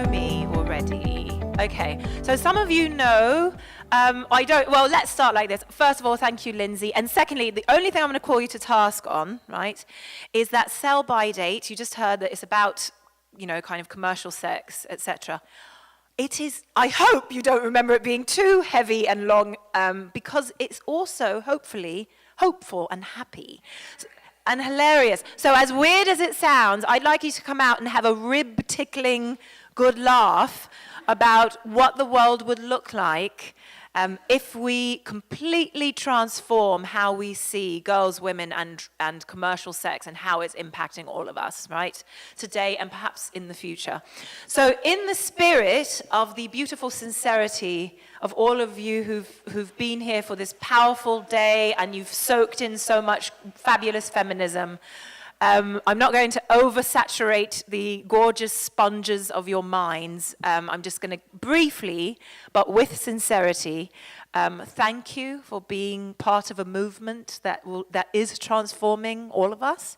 know me already. Okay, so some of you know, well, let's start like this. First of all, thank you, Lindsay. And secondly, the only thing I'm going to call you to task on, right, is that sell-by date. You just heard that it's about, you know, kind of commercial sex, etc. It is, I hope you don't remember it being too heavy and long, because it's also, hopefully, hopeful and happy. And hilarious. So as weird as it sounds, I'd like you to come out and have a rib-tickling good laugh about what the world would look like if we completely transform how we see girls, women, and commercial sex and how it's impacting all of us, right? Today and perhaps in the future. So in the spirit of the beautiful sincerity of all of you who've been here for this powerful day and you've soaked in so much fabulous feminism, I'm not going to oversaturate the gorgeous sponges of your minds. I'm just going to briefly, but with sincerity, thank you for being part of a movement that is transforming all of us.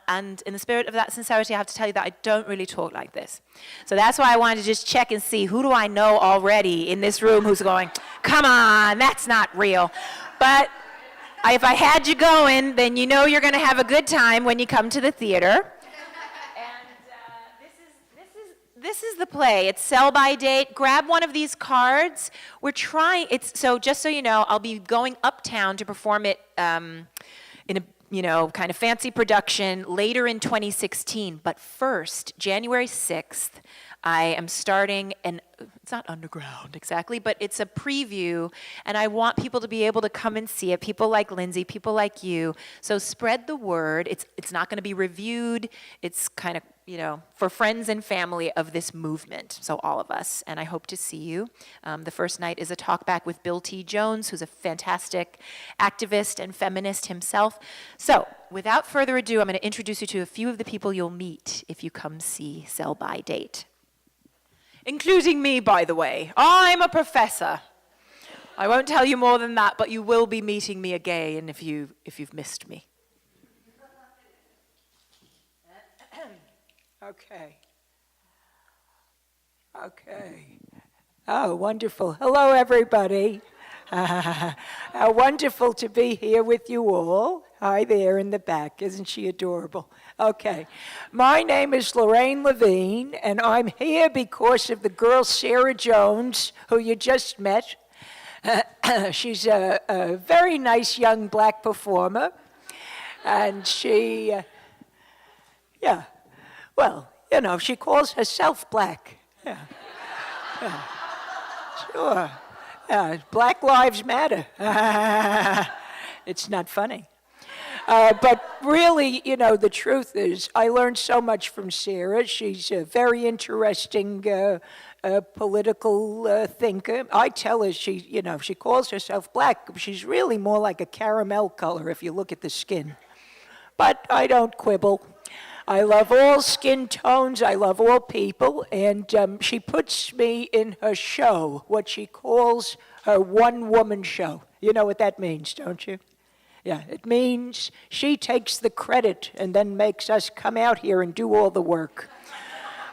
And in the spirit of that sincerity, I have to tell you that I don't really talk like this. So that's why I wanted to just check and see who do I know already in this room who's going, come on, that's not real. But if I had you going, then you know you're going to have a good time when you come to the theater. And this is the play. It's sell by date. Grab one of these cards. We're trying. So just so you know, I'll be going uptown to perform it in a kind of fancy production later in 2016. But first, January 6th, I am starting it's not underground exactly, but it's a preview, and I want people to be able to come and see it, people like Lindsay, people like you. So spread the word. It's not going to be reviewed. It's kind of, for friends and family of this movement, so all of us, and I hope to see you. The first night is a talk back with Bill T. Jones, who's a fantastic activist and feminist himself. So without further ado, I'm going to introduce you to a few of the people you'll meet if you come see Sell by Date. Including me, by the way. I'm a professor. I won't tell you more than that, but you will be meeting me again if you've missed me. Okay. Oh, wonderful. Hello, everybody. How wonderful to be here with you all. Hi there in the back. Isn't she adorable? Okay. My name is Lorraine Levine, and I'm here because of the girl Sarah Jones, who you just met. She's a very nice young black performer, and she, she calls herself black. Yeah. Sure. Black Lives Matter. It's not funny. But really, the truth is, I learned so much from Sarah. She's a very interesting political thinker. I tell her she calls herself black, but she's really more like a caramel color if you look at the skin. But I don't quibble. I love all skin tones, I love all people, and she puts me in her show, what she calls her one-woman show. You know what that means, don't you? Yeah, it means she takes the credit and then makes us come out here and do all the work.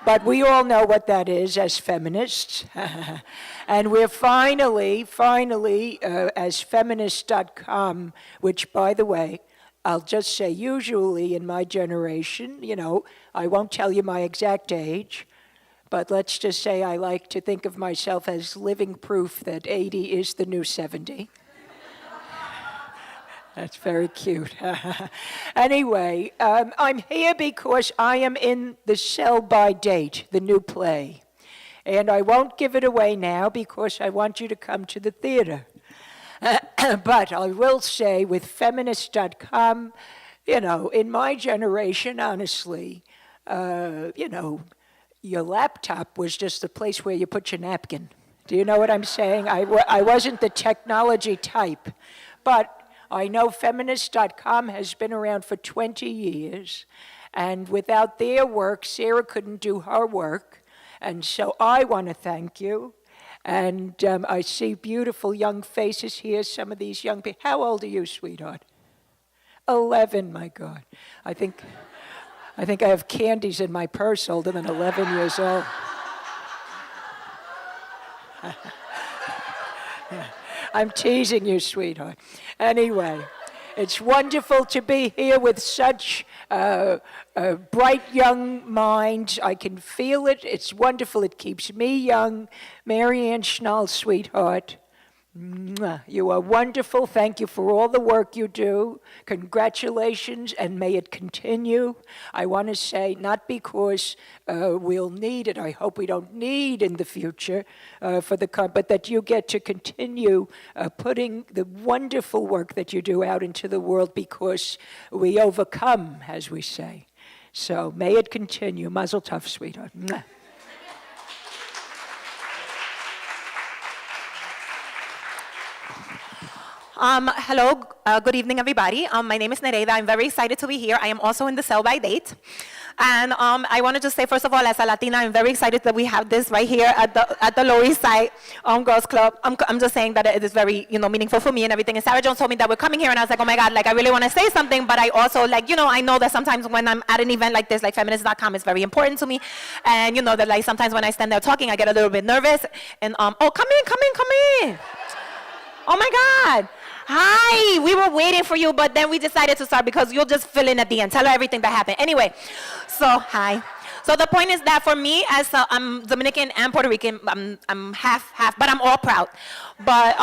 But we all know what that is as feminists. And we're finally, as Feminist.com, which, by the way, I'll just say, usually in my generation, I won't tell you my exact age, but let's just say I like to think of myself as living proof that 80 is the new 70. That's very cute. Anyway, I'm here because I am in the Sell by Date, the new play. And I won't give it away now because I want you to come to the theater. But I will say with Feminist.com, in my generation, honestly, your laptop was just the place where you put your napkin. Do you know what I'm saying? I wasn't the technology type. But I know Feminist.com has been around for 20 years. And without their work, Sarah couldn't do her work. And so I want to thank you. And I see beautiful young faces here, some of these young people. How old are you, sweetheart? 11, my God. I think I have candies in my purse older than 11 years old. I'm teasing you, sweetheart. Anyway, it's wonderful to be here with such a bright young mind. I can feel it. It's wonderful. It keeps me young. Marianne Schnall, sweetheart. Mwah. You are wonderful. Thank you for all the work you do. Congratulations, and may it continue. I want to say, not because we'll need it, I hope we don't need in the future but that you get to continue putting the wonderful work that you do out into the world, because we overcome, as we say. So may it continue. Mazel tov, sweetheart. Mwah. Hello, good evening, everybody. My name is Nereida. I'm very excited to be here. I am also in the Sell by Date. And I want to just say, first of all, as a Latina, I'm very excited that we have this right here at the Lower East Side Girls Club. I'm just saying that it is very, meaningful for me and everything. And Sarah Jones told me that we're coming here, and I was like, oh my God, like I really want to say something, but I also I know that sometimes when I'm at an event like this, like Feminist.com is very important to me. And that like sometimes when I stand there talking, I get a little bit nervous. And oh, come in. Oh my God. Hi, we were waiting for you, but then we decided to start because you'll just fill in at the end. Tell her everything that happened. Anyway, so hi. So the point is that for me, as I'm Dominican and Puerto Rican, I'm half, but I'm all proud. But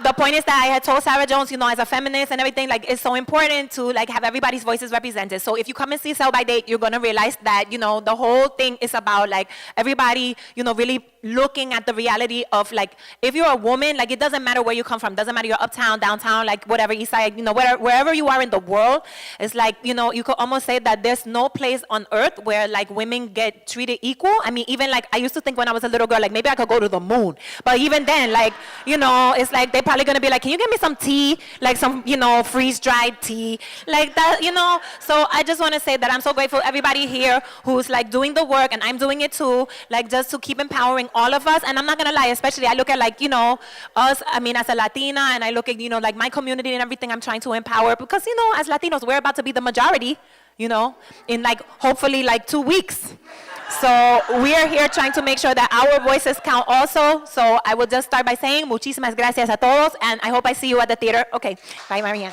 the point is that I had told Sarah Jones, as a feminist and everything, like it's so important to like have everybody's voices represented. So if you come and see Sell by Date, you're gonna realize that the whole thing is about like everybody, really looking at the reality of like if you're a woman, like it doesn't matter where you come from, doesn't matter you're uptown, downtown, like whatever, east side, wherever you are in the world, it's like you could almost say that there's no place on earth where like women get treated equal. I mean, even like I used to think when I was a little girl, like maybe I could go to the moon, but even then, like it's like they probably gonna be like, can you give me some tea, like some freeze-dried tea, like that, So I just want to say that I'm so grateful everybody here who's like doing the work, and I'm doing it too, like just to keep empowering all of us. And I'm not gonna lie, especially I look at like us, I mean as a Latina, and I look at like my community and everything I'm trying to empower, because as Latinos we're about to be the majority, in like hopefully like 2 weeks. So we are here trying to make sure that our voices count also. So I will just start by saying muchísimas gracias a todos, and I hope I see you at the theater. Okay, bye, Marianne.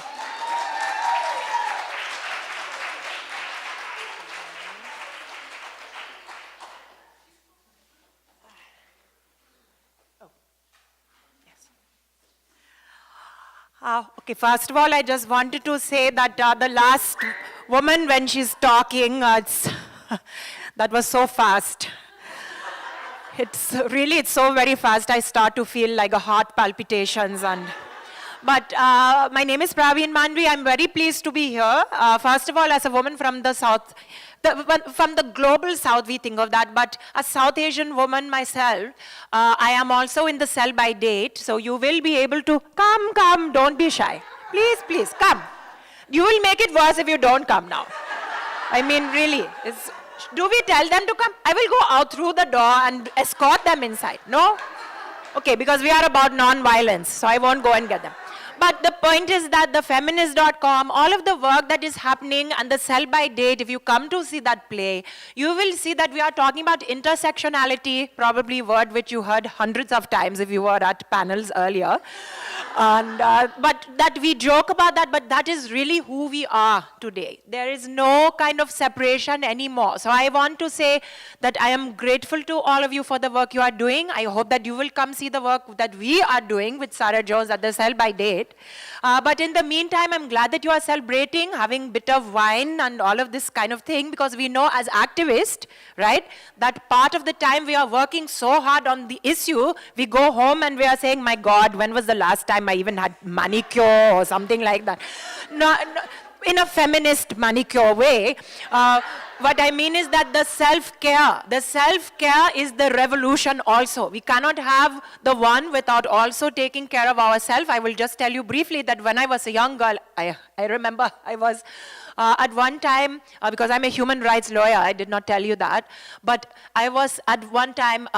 Okay, first of all, I just wanted to say that the last woman, when she's talking, that was so fast. It's so very fast. I start to feel like a heart palpitations. But my name is Praveen Mandvi. I'm very pleased to be here. First of all, as a woman from the South, from the global South, we think of that, but a South Asian woman myself, I am also in the Sell by Date, so you will be able to come, don't be shy. Please, come. You will make it worse if you don't come now. I mean, really. Do we tell them to come? I will go out through the door and escort them inside. No? Okay, because we are about non-violence, so I won't go and get them. But the point is that the Feminist.com, all of the work that is happening and the Sell by Date, if you come to see that play, you will see that we are talking about intersectionality, probably a word which you heard hundreds of times if you were at panels earlier. And, but that we joke about that, but that is really who we are today. There is no kind of separation anymore. So I want to say that I am grateful to all of you for the work you are doing. I hope that you will come see the work that we are doing with Sarah Jones at the Sell by Date. But in the meantime, I'm glad that you are celebrating, having a bit of wine and all of this kind of thing, because we know as activists, right, that part of the time we are working so hard on the issue, we go home and we are saying, my God, when was the last time I even had manicure or something like that? No, in a feminist manicure way. What I mean is that the self-care is the revolution also. We cannot have the one without also taking care of ourselves. I will just tell you briefly that when I was a young girl, I remember I was at one time, because I'm a human rights lawyer, I did not tell you that, but I was at one time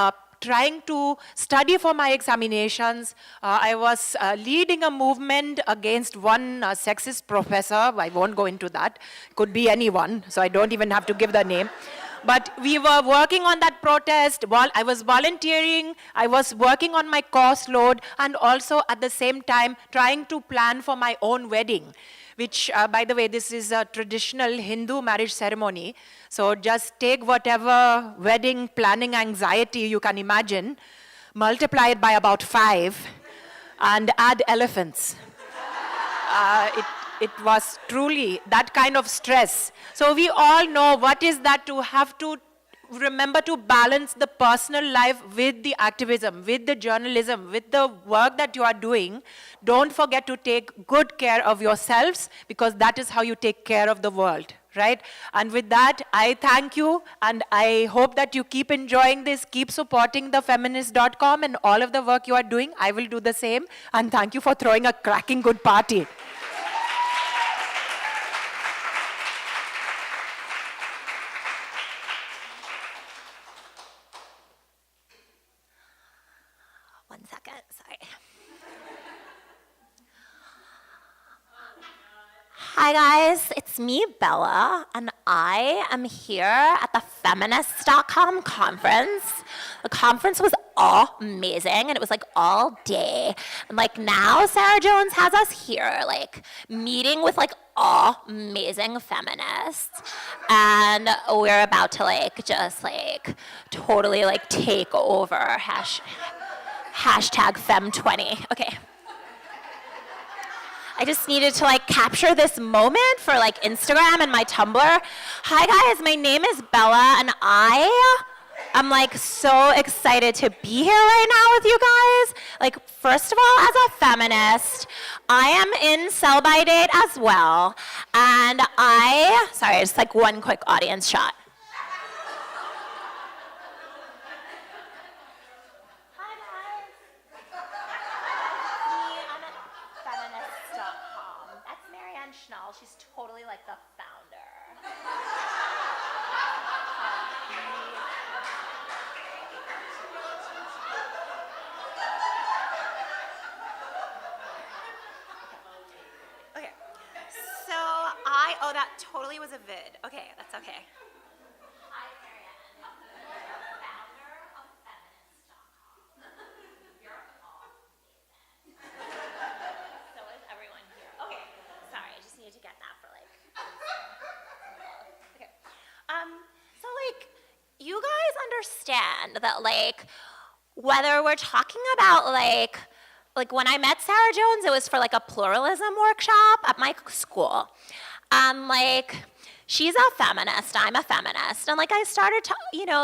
trying to study for my examinations. I was leading a movement against one sexist professor. I won't go into that. Could be anyone, so I don't even have to give the name. But we were working on that protest while I was volunteering, I was working on my course load, and also at the same time trying to plan for my own wedding, which, by the way, this is a traditional Hindu marriage ceremony. So just take whatever wedding planning anxiety you can imagine, multiply it by about 5, and add elephants. It was truly that kind of stress. So we all know what is that to have to remember to balance the personal life with the activism, with the journalism, with the work that you are doing. Don't forget to take good care of yourselves, because that is how you take care of the world, right? And with that, I thank you, and I hope that you keep enjoying this, keep supporting the Feminist.com and all of the work you are doing. I will do the same, and thank you for throwing a cracking good party. One second, sorry. Hi guys, it's me, Bella, and I am here at the Feminist.com conference. The conference was amazing, and it was like all day. And like now Sarah Jones has us here, like meeting with like amazing feminists. And we're about to like just like totally like take over. Hashtag Fem20. Okay. I just needed to like capture this moment for like Instagram and my Tumblr. Hi guys, my name is Bella, and I'm like so excited to be here right now with you guys. Like, first of all, as a feminist, I am in Sell by Date as well. And sorry, just like one quick audience shot. She's totally like the founder. Okay, so oh, that totally was a vid. Okay, that's okay. Hi, Marianne. Founder of Feminist.com. You're all amazing. So is everyone here. Okay. Sorry, I just needed to get that for like. Okay. So like, you guys understand that like, whether we're talking about like when I met Sarah Jones, it was for like a pluralism workshop at my school. Like, she's a feminist, I'm a feminist, and like I started to,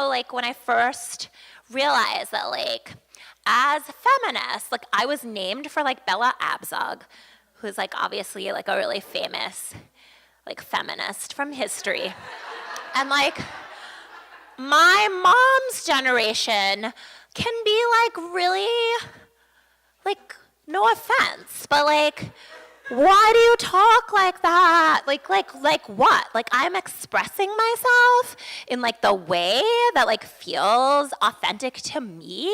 like when I first realized that like, as feminists, like I was named for like Bella Abzug, who's like obviously like a really famous like feminist from history. And like my mom's generation can be like really, like, no offense, but like, why do you talk like that? Like what? Like I'm expressing myself in like the way that like feels authentic to me.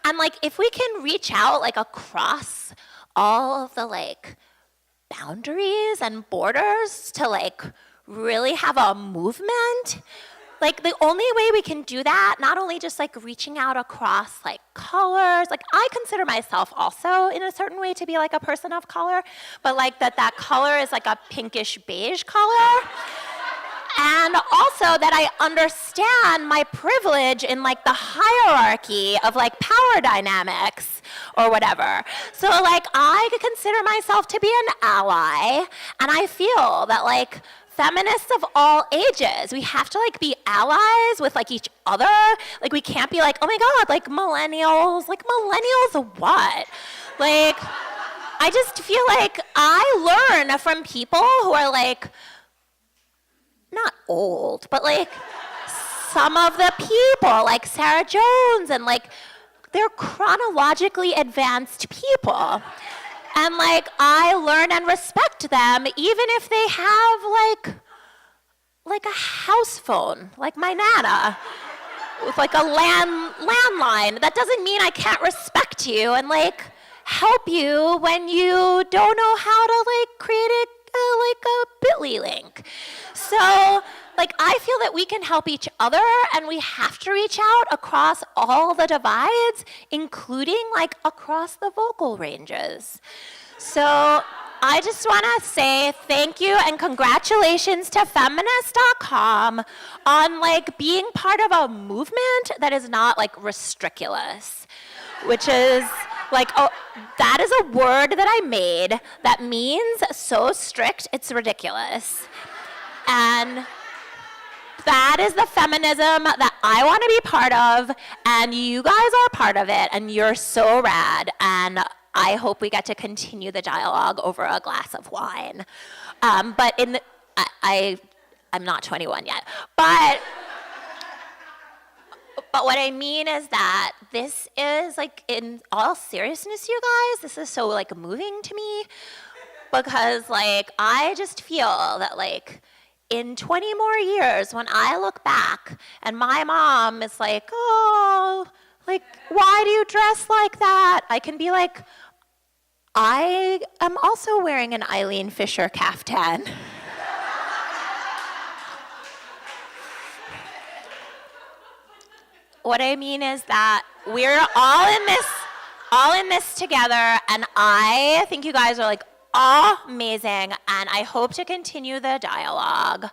And like if we can reach out like across all of the like boundaries and borders to like really have a movement, like the only way we can do that, not only just like reaching out across like colors, like I consider myself also in a certain way to be like a person of color, but like that color is like a pinkish beige color. And also that I understand my privilege in like the hierarchy of like power dynamics or whatever. So like I could consider myself to be an ally, and I feel that like feminists of all ages, we have to like be allies with like each other. Like we can't be like, oh my God, like millennials what? Like I just feel like I learn from people who are like, not old, but like some of the people, like Sarah Jones, and like they're chronologically advanced people. And like I learn and respect them even if they have like a house phone, like my Nana, with like a landline. That doesn't mean I can't respect you and like help you when you don't know how to like create a Bitly link. So like, I feel that we can help each other, and we have to reach out across all the divides, including like across the vocal ranges. So I just want to say thank you and congratulations to Feminist.com on like being part of a movement that is not like restriculous, which is like, oh, that is a word that I made that means so strict it's ridiculous. And that is the feminism that I want to be part of, and you guys are part of it, and you're so rad, and I hope we get to continue the dialogue over a glass of wine. But I'm not 21 yet. But what I mean is that this is like, in all seriousness, you guys, this is so like moving to me, because like I just feel that like in 20 more years, when I look back and my mom is like, oh, like, why do you dress like that? I can be like, I am also wearing an Eileen Fisher caftan. What I mean is that we're all in this together, and I think you guys are like amazing, and I hope to continue the dialogue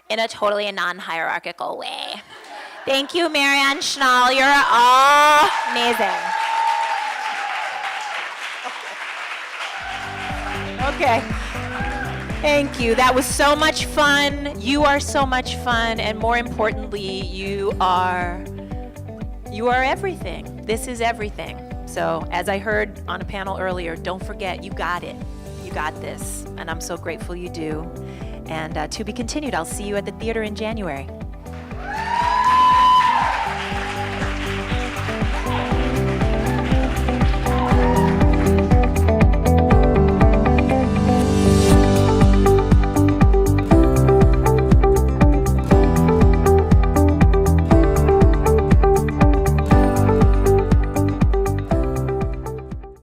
in a totally non-hierarchical way. Thank you, Marianne Schnall. You're all amazing. Okay. Thank you. That was so much fun. You are so much fun, and more importantly, you are everything. This is everything. So, as I heard on a panel earlier, don't forget, you got it. You got this, and I'm so grateful you do. And to be continued. I'll see you at the theater in January.